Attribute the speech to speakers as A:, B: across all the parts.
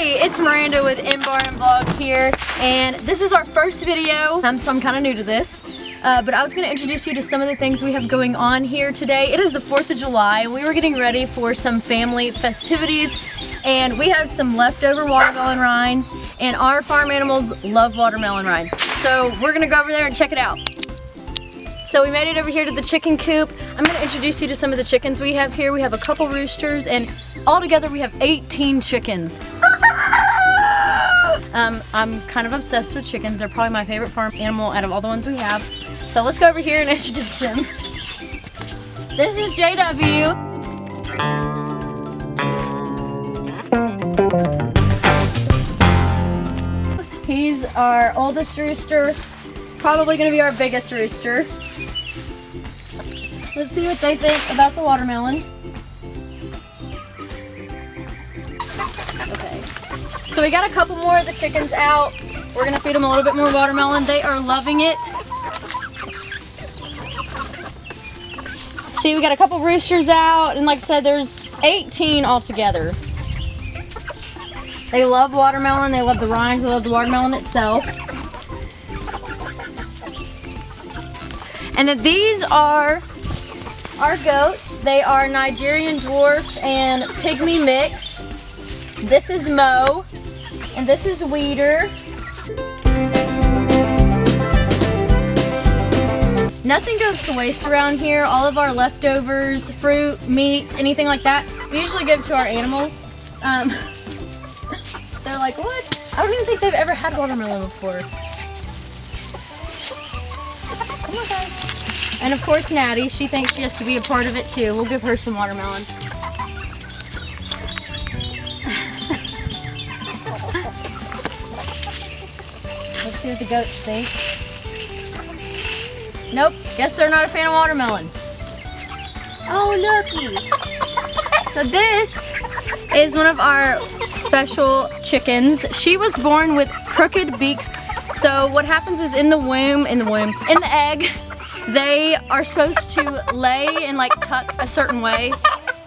A: Hey, it's Miranda with M-Bar and Vlog here, and this is our first video, so I'm kind of new to this. But I was going to introduce you to some of the things we have going on here today. It is the 4th of July, and we were getting ready for some family festivities, and we had some leftover watermelon rinds, and our farm animals love watermelon rinds. So we're going to go over there and check it out. So we made it over here to the chicken coop. I'm going to introduce you to some of the chickens we have here. We have a couple roosters, and altogether we have 18 chickens. I'm kind of obsessed with chickens. They're probably my favorite farm animal out of all the ones we have. So let's go over here and introduce them. This is JW. He's our oldest rooster, probably going to be our biggest rooster. Let's see what they think about the watermelon. Okay, so we got a couple more of the chickens out. We're going to feed them a little bit more watermelon. They are loving it. See, we got a couple roosters out, and like I said, there's 18 altogether. They love watermelon, they love the rinds, they love the watermelon itself. And then these are our goats. They are Nigerian dwarf and pygmy mix. This is Mo, and this is Weeder. Nothing goes to waste around here. All of our leftovers, fruit, meats, anything like that, we usually give to our animals. They're like, what? I don't even think they've ever had watermelon before. Come on, guys. And of course, Natty, she thinks she has to be a part of it too. We'll give her some watermelon. Let's see what the goats think. Nope, guess they're not a fan of watermelon. Oh, looky. So this is one of our special chickens. She was born with crooked beaks. So what happens is in the egg, they are supposed to lay and like tuck a certain way.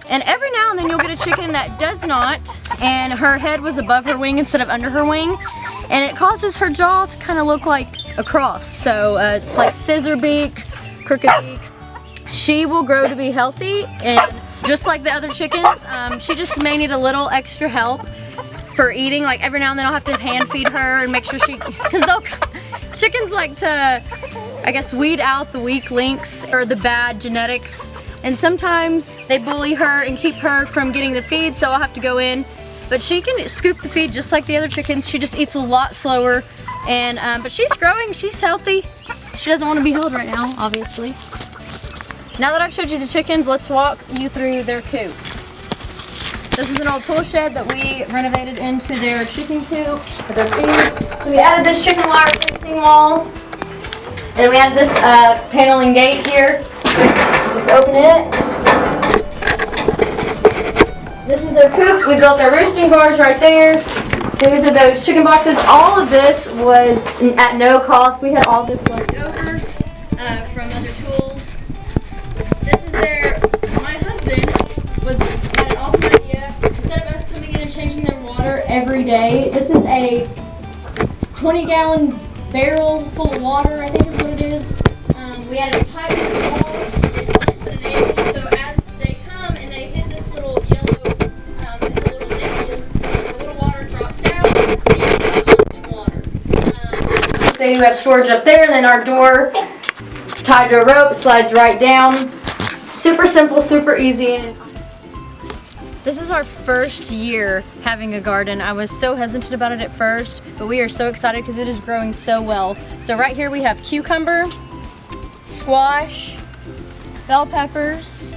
A: And every now and then you'll get a chicken that does not, and her head was above her wing instead of under her wing. And it causes her jaw to kind of look like a cross. So it's like scissor beak, crooked beaks. She will grow to be healthy, and just like the other chickens, she just may need a little extra help for eating. Like every now and then I'll have to hand feed her and make sure because chickens like to, I guess, weed out the weak links or the bad genetics. And sometimes they bully her and keep her from getting the feed, so I'll have to go in. But she can scoop the feed just like the other chickens. She just eats a lot slower. And but she's growing, she's healthy. She doesn't want to be held right now, obviously. Now that I've showed you the chickens, let's walk you through their coop. This is an old tool shed that we renovated into their chicken coop with their feed. So we added this chicken wire fencing wall. And then we added this paneling gate here. Just open it. This is their coop. We built their roosting bars right there. These are those chicken boxes. All of this was at no cost. We had all this left over from other tools. This is my husband had an awesome idea. Instead of us coming in and changing their water every day, this is a 20-gallon barrel full of water, I think is what it is. We added a pipe to the wall. It's an angle, so as they come and they hit this little yellow, this little nipple, the little water drops down and the water. Say we have storage up there, and then our door tied to a rope slides right down. Super simple, super easy. This is our first year having a garden. I was so hesitant about it at first, but we are so excited because it is growing so well. So right here we have cucumber, squash, bell peppers,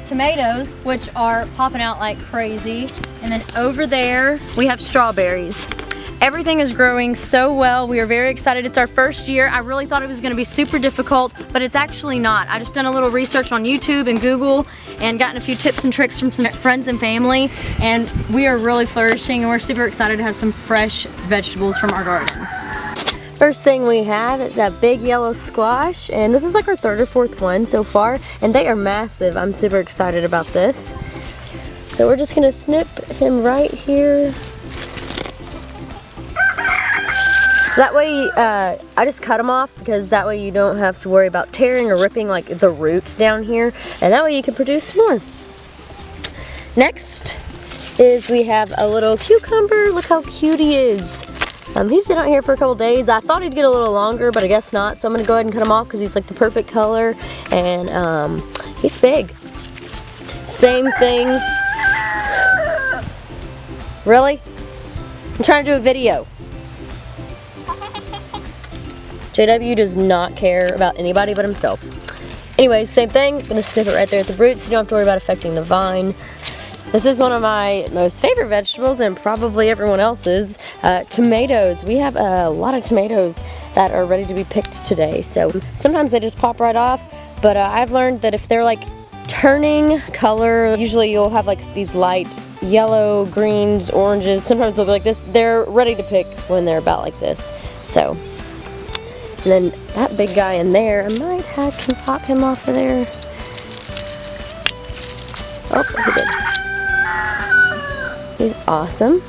A: tomatoes, which are popping out like crazy. And then over there we have strawberries. Everything is growing so well. We are very excited. It's our first year. I really thought it was going to be super difficult, but it's actually not. I just done a little research on YouTube and Google and gotten a few tips and tricks from some friends and family, and we are really flourishing, and we're super excited to have some fresh vegetables from our garden.
B: First thing we have is that big yellow squash, and this is like our 3rd or 4th one so far, and they are massive. I'm super excited about this. So we're just gonna snip him right here that way, I just cut them off because that way you don't have to worry about tearing or ripping like the root down here. And that way you can produce more. Next is we have a little cucumber. Look how cute he is. He's been out here for a couple days. I thought he'd get a little longer, but I guess not. So I'm gonna go ahead and cut him off because he's like the perfect color. And he's big. Same thing. Really? I'm trying to do a video. JW does not care about anybody but himself. Anyways, same thing. I'm gonna snip it right there at the roots. You don't have to worry about affecting the vine. This is one of my most favorite vegetables and probably everyone else's. Tomatoes. We have a lot of tomatoes that are ready to be picked today. So sometimes they just pop right off, but I've learned that if they're like turning color, usually you'll have like these light yellow, greens, oranges. Sometimes they'll be like this. They're ready to pick when they're about like this. So, and then that big guy in there, I might have to pop him off of there. Oh, he did. He's awesome.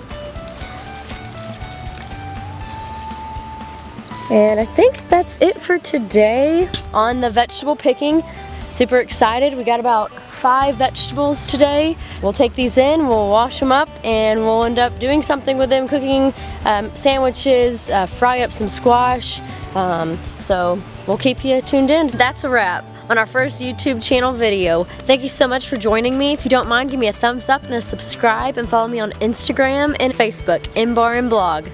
B: And I think that's it for today on the vegetable picking. Super excited. We got about 5 vegetables today. We'll take these in, we'll wash them up, and we'll end up doing something with them, cooking sandwiches, fry up some squash. So we'll keep you tuned in. That's a wrap on our first YouTube channel video. Thank you so much for joining me. If you don't mind, give me a thumbs up and a subscribe, and follow me on Instagram and Facebook, Blog.